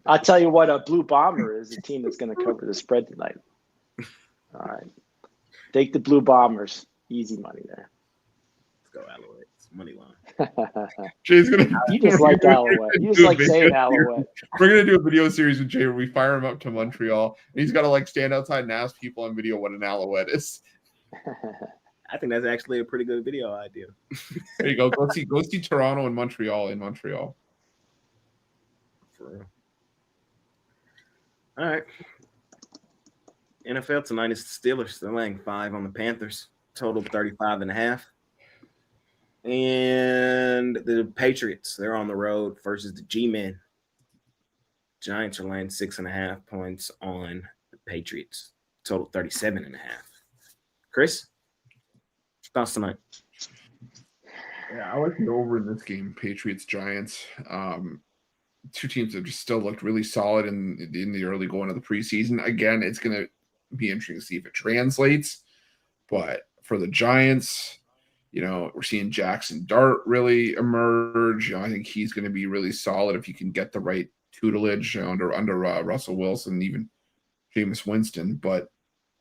I'll tell you what, a Blue Bomber is a team that's going to cover the spread tonight. All right. Take the Blue Bombers. Easy money there. Let's go Alouettes. Money line. Jay's gonna. You just like Alouette. You just like saying Alouette. We're gonna do a video series with Jay where we fire him up to Montreal, and he's got to like stand outside and ask people on video what an Alouette is. I think that's actually a pretty good video idea. There you go. Go see Toronto and Montreal in Montreal. For real. All right. NFL tonight is the Steelers. They're laying 5 on the Panthers. Total 35.5. And the Patriots, they're on the road versus the G-Men. Giants are laying 6.5 points on the Patriots. Total 37.5. Chris, thoughts tonight? Yeah, I like the over in this game. Patriots, Giants. 2 teams that just still looked really solid in the early going of the preseason. Again, it's going to be interesting to see if it translates. But for the Giants, we're seeing Jackson Dart really emerge. I think he's going to be really solid if you can get the right tutelage under Russell Wilson, even Jameis Winston. But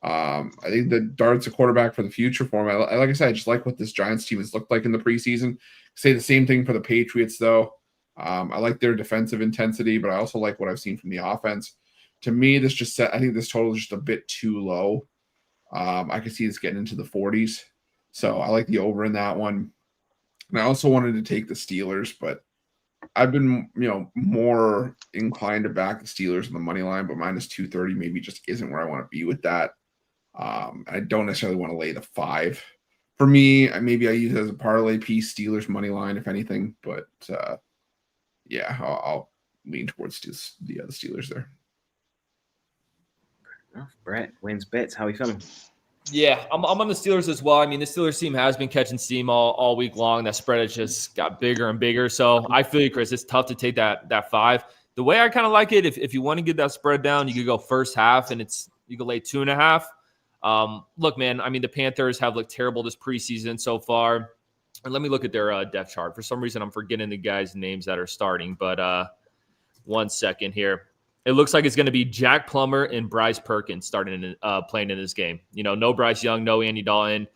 I think that Dart's a quarterback for the future for him. Like I said, I just like what this Giants team has looked like in the preseason. Say the same thing for the Patriots, though. I like their defensive intensity, but I also like what I've seen from the offense. To me, I think this total is just a bit too low. I could see this getting into the 40s. So I like the over in that one. And I also wanted to take the Steelers, but I've been, more inclined to back the Steelers on the money line, but -230 maybe just isn't where I want to be with that. I don't necessarily want to lay the 5. For me, maybe I use it as a parlay piece, Steelers money line, if anything. But yeah, I'll lean towards the Steelers there. Brett wins bets. How are you feeling? Yeah, I'm on the Steelers as well. I mean, the Steelers team has been catching steam all week long. That spread has just got bigger and bigger. So I feel you, Chris. It's tough to take that 5. The way I kind of like it, if you want to get that spread down, you could go first half and you could lay 2.5. Look, man, I mean, the Panthers have looked terrible this preseason so far. And let me look at their depth chart. For some reason, I'm forgetting the guys' names that are starting. But 1 second here. It looks like it's going to be Jack Plummer and Bryce Perkins playing in this game. No Bryce Young, no Andy Dalton.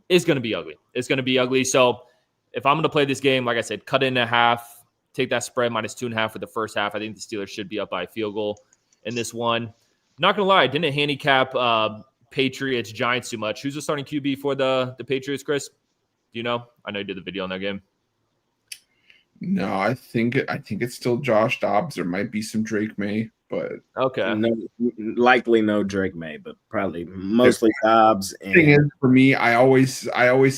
It's going to be ugly. It's going to be ugly. So if I'm going to play this game, like I said, cut it in half, take that spread -2.5 for the first half. I think the Steelers should be up by a field goal in this one. Not going to lie, I didn't handicap Patriots, Giants too much. Who's the starting QB for the Patriots, Chris? Do you know? I know you did the video on that game. No, I think it's still Josh Dobbs. There might be some Drake May, but okay, likely no Drake May, but probably mostly Dobbs. The thing is, for me, I always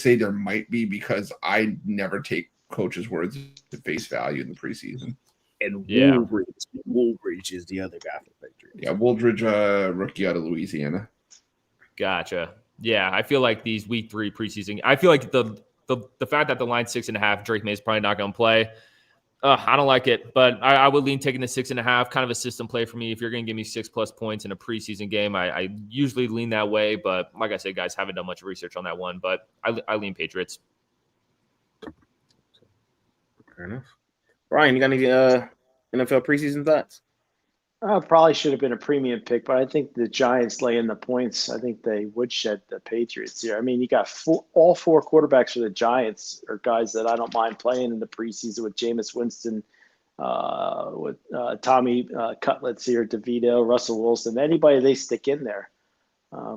say there might be because I never take coaches' words at face value in the preseason. And yeah, Woolridge is the other guy for the Patriots. Yeah, Woolridge, rookie out of Louisiana. Gotcha. Yeah, I feel like these week 3 preseason. I feel like the fact that the line's 6.5, Drake May is probably not going to play. I don't like it, but I would lean taking the 6.5, kind of a system play for me. If you're going to give me 6+ points in a preseason game, I usually lean that way. But like I said, guys, haven't done much research on that one, but I lean Patriots. Fair enough. Brian, you got any NFL preseason thoughts? Probably should have been a premium pick, but I think the Giants laying the points. I think they would shed the Patriots here. I mean, you got all four quarterbacks for the Giants are guys that I don't mind playing in the preseason with Jameis Winston, with Tommy Cutlets here, DeVito, Russell Wilson, anybody they stick in there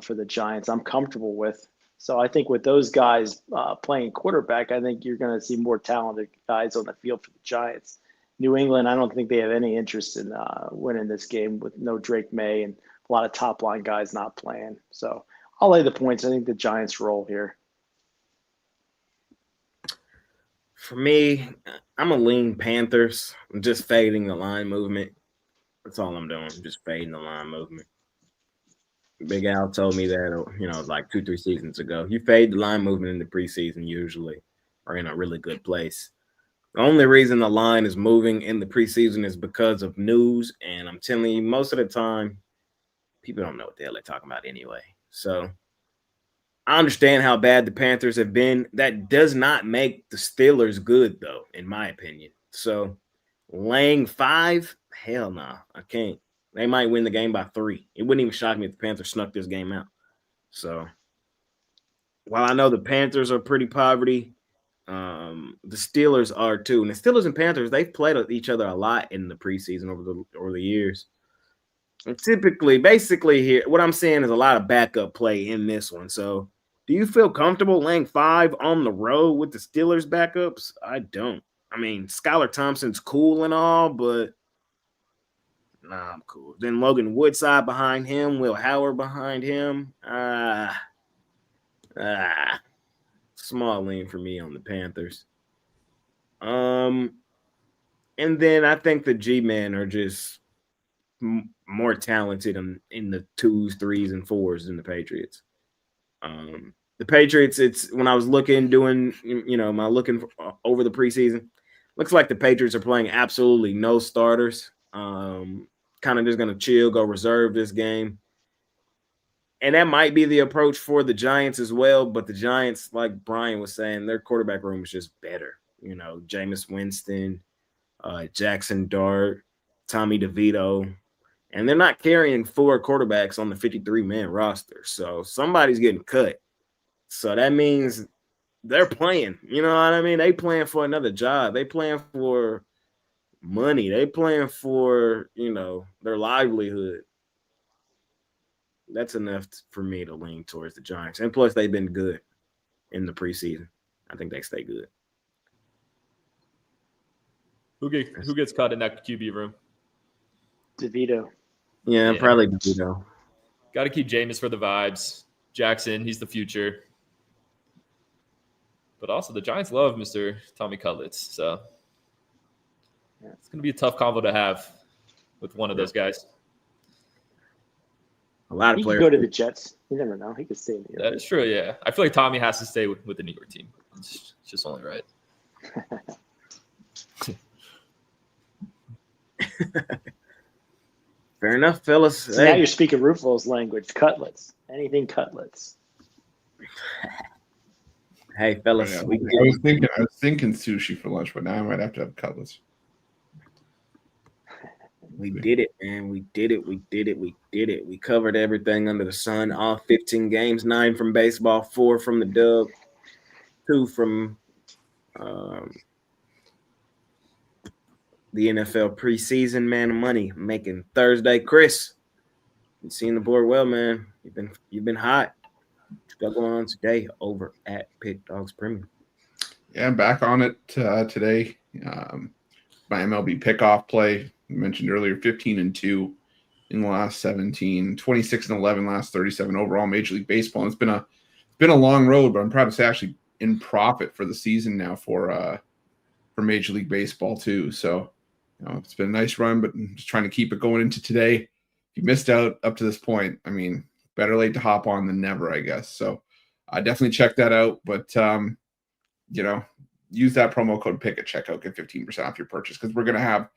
for the Giants, I'm comfortable with. So I think with those guys playing quarterback, I think you're going to see more talented guys on the field for the Giants. New England, I don't think they have any interest in winning this game with no Drake May and a lot of top line guys not playing. So I'll lay the points. I think the Giants roll here. For me, I'm a lean Panthers. I'm just fading the line movement. That's all I'm doing. I'm just fading the line movement. Big Al told me that, like 2-3 seasons ago. You fade the line movement in the preseason usually or in a really good place. The only reason the line is moving in the preseason is because of news. And I'm telling you, most of the time, people don't know what the hell they're talking about anyway. So I understand how bad the Panthers have been. That does not make the Steelers good, though, in my opinion. So laying 5, hell no, I can't. They might win the game by 3. It wouldn't even shock me if the Panthers snuck this game out. So while I know the Panthers are pretty poverty, the Steelers are too. And the Steelers and Panthers, they've played each other a lot in the preseason over the years. And basically here, what I'm saying is a lot of backup play in this one. So do you feel comfortable laying 5 on the road with the Steelers backups? I don't. I mean, Skylar Thompson's cool and all, but nah, I'm cool. Then Logan Woodside behind him, Will Howard behind him. Small lean for me on the Panthers. And then I think the G-men are just more talented in the 2s, 3s, and 4s than the Patriots. The Patriots, it's when I was looking, doing, my looking over the preseason, looks like the Patriots are playing absolutely no starters. Kind of just going to chill, go reserve this game. And that might be the approach for the Giants as well. But the Giants, like Brian was saying, their quarterback room is just better. Jameis Winston, Jackson Dart, Tommy DeVito. And they're not carrying 4 quarterbacks on the 53-man roster. So somebody's getting cut. So that means they're playing. You know what I mean? They playing for another job. They playing for money. They playing for, their livelihood. That's enough for me to lean towards the Giants. And plus, they've been good in the preseason. I think they stay good. Who gets cut in that QB room? DeVito. Yeah, probably DeVito. Got to keep Jameis for the vibes. Jackson, he's the future. But also, the Giants love Mr. Tommy Cutlets. So it's going to be a tough combo to have with one of those guys. A lot of he players could go to the Jets. You never know. He could stay in the That is true, yeah. I feel like Tommy has to stay with the New York team. It's just only right. Fair enough, fellas. So now you're speaking Rufo's language. Cutlets. Anything cutlets. Hey, fellas. I was thinking sushi for lunch, but now I might have to have cutlets. We did it, man. We did it. We covered everything under the sun. All 15 games, 9 from baseball, 4 from the dub, 2 from the NFL preseason. Man of money making Thursday. Chris, you seen the board well, man. You've been hot. What you got going on today over at PickDawgz Premium? Yeah, I'm back on it today. My MLB pickoff play. I mentioned earlier, 15-2 in the last 17, 26-11 last 37 overall Major League Baseball. And it's been a long road, but I'm proud to say actually in profit for the season now for Major League Baseball too. So it's been a nice run, but I'm just trying to keep it going into today. If you missed out up to this point, I mean, better late to hop on than never, I guess. So I definitely check that out. But use that promo code PICK at checkout, get 15% off your purchase because we're gonna have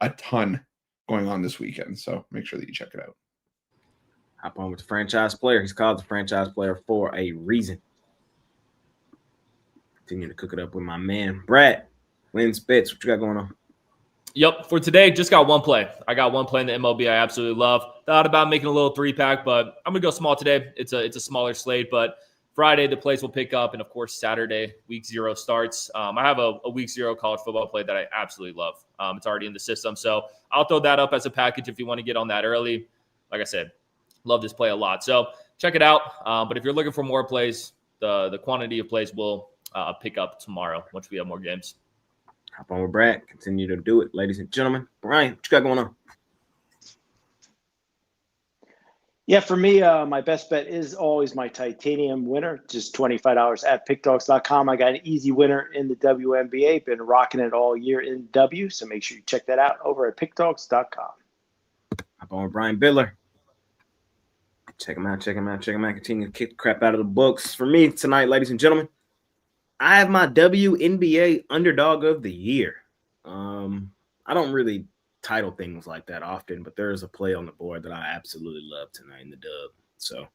a ton going on this weekend. So make sure that you check it out. Hop on with the franchise player. He's called the franchise player for a reason. Continue to cook it up with my man, Brad. Lynn Spitz, what you got going on? Yep. For today, just got one play. I got one play in the MLB I absolutely love. Thought about making a little 3-pack, but I'm going to go small today. It's a smaller slate, but Friday, the plays will pick up. And of course, Saturday, week 0 starts. I have a week 0 college football play that I absolutely love. It's already in the system. So I'll throw that up as a package if you want to get on that early. Like I said, love this play a lot. So check it out. But if you're looking for more plays, the quantity of plays will pick up tomorrow once we have more games. Hop on with Brad. Continue to do it, ladies and gentlemen. Brian, what you got going on? Yeah, for me, my best bet is always my titanium winner, just $25 at PickDawgz.com. I got an easy winner in the WNBA. Been rocking it all year in W, so make sure you check that out over at PickDawgz.com. Hop on with Brian Bidler. Check him out. Continue to kick the crap out of the books. For me tonight, ladies and gentlemen, I have my WNBA underdog of the year. I don't really title things like that often, but there is a play on the board that I absolutely love tonight in the dub. So,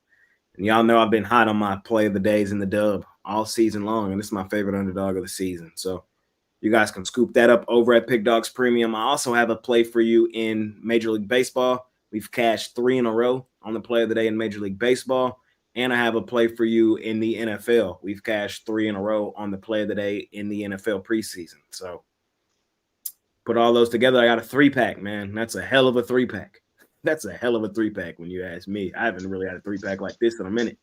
and y'all know I've been hot on my play of the days in the dub all season long, and this is my favorite underdog of the season. So you guys can scoop that up over at PickDawgz Premium. I also have a play for you in Major League Baseball. We've cashed 3 in a row on the play of the day in Major League Baseball. And I have a play for you in the NFL. We've cashed 3 in a row on the play of the day in the NFL preseason. So put all those together, I got a 3-pack, man. That's a hell of a 3-pack. That's a hell of a 3-pack when you ask me. I haven't really had a 3-pack like this in a minute.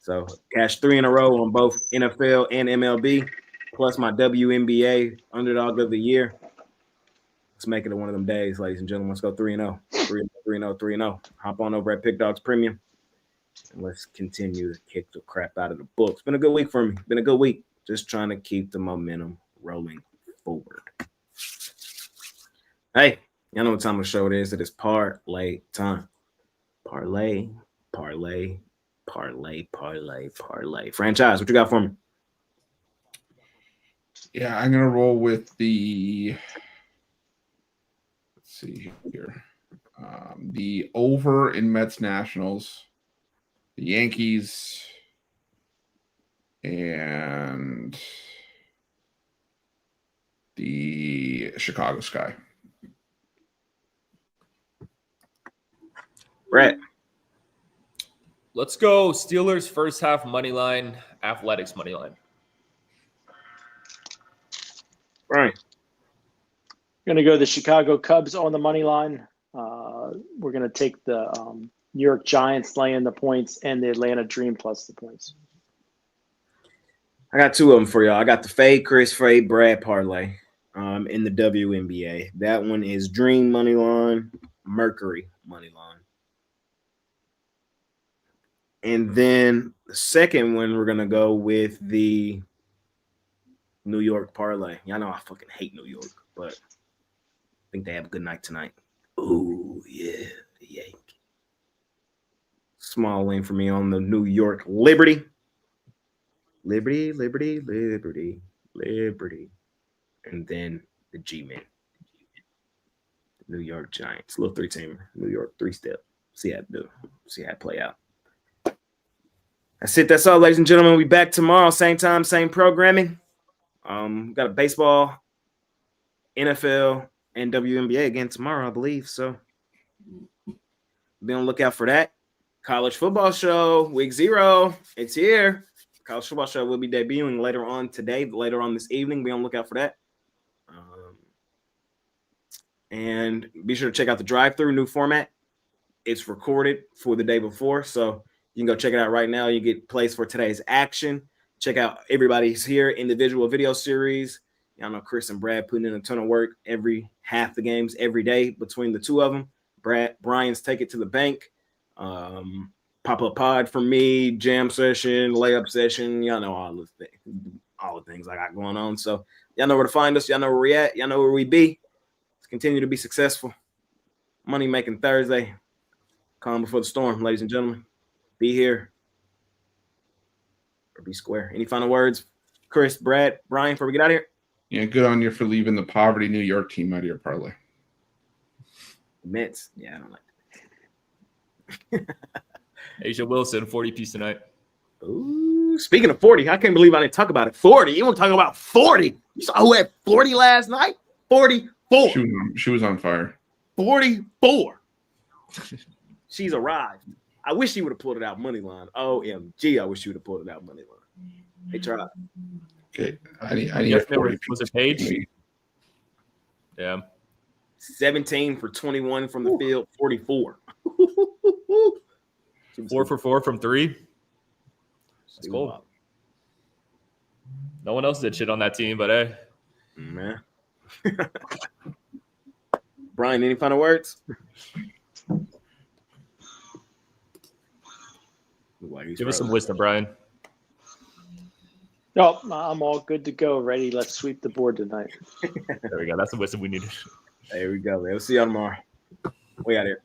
So cash 3 in a row on both NFL and MLB, plus my WNBA underdog of the year. Let's make it one of them days, ladies and gentlemen. Let's go 3-0. 3-0. Hop on over at PickDawgz Premium. And let's continue to kick the crap out of the books. It's been a good week for me. Been a good week. Just trying to keep the momentum rolling forward. Hey, y'all know what time of the show it is. It is parlay time. Parlay. Franchise, what you got for me? Yeah, I'm going to roll with the – let's see here. The over in Mets Nationals. The Yankees and the Chicago Sky. Brett. Let's go Steelers first half money line, Athletics money line. Brian. We're going to go the Chicago Cubs on the money line. We're going to take the New York Giants laying the points and the Atlanta Dream plus the points. I got 2 of them for y'all. I got the Fade Chris, Fade Brad parlay in the WNBA. That one is Dream money line, Mercury money line. And then the second one, we're going to go with the New York parlay. Y'all know I fucking hate New York, but I think they have a good night tonight. Oh, yeah, the Yankees. Small lane for me on the New York Liberty. Liberty. And then the G-Men. New York Giants. Little 3-teamer. New York 3-step. See how it do. See how it play out. That's it. That's all, ladies and gentlemen. We'll be back tomorrow. Same time, same programming. Got a baseball, NFL, and WNBA again tomorrow, I believe. So be on the lookout for that. College football show, week 0. It's here. College football show will be debuting later on today, later on this evening. Be on the lookout for that. And be sure to check out the drive-through new format. It's recorded for the day before, so you can go check it out right now. You get plays for today's action. Check out everybody's here individual video series. Y'all know Chris and Brad putting in a ton of work every half the games every day between the 2 of them. Brian's Take It to the Bank. Pop-up pod for me, jam session, layup session. Y'all know all the things I got going on. So y'all know where to find us. Y'all know where we at. Y'all know where we be. Let's continue to be successful. Money making Thursday. Calm before the storm, ladies and gentlemen. Be here or be square. Any final words, Chris, Brad, Brian, before we get out of here? Yeah, good on you for leaving the poverty New York team out of your parlay. Mets. Yeah, I don't like that. Asia Wilson, 40-piece tonight. Ooh, speaking of 40, I can't believe I didn't talk about it. 40. You want to talk about 40? You saw who had 40 last night? 40. She was on fire. 44. She's arrived. I wish she would have pulled it out money line. OMG, I wish she would have pulled it out money line. They tried. Okay, I need a 40 was it Paige? Yeah. 17 for 21 from the field, 44. 4 for 4 from 3. That's cool. No one else did shit on that team, but hey. Man. Brian, any final words? Give us some wisdom, Brian. No, I'm all good to go. Ready. Let's sweep the board tonight. There we go. That's the wisdom we needed. There we go. We'll see y'all tomorrow. We out here.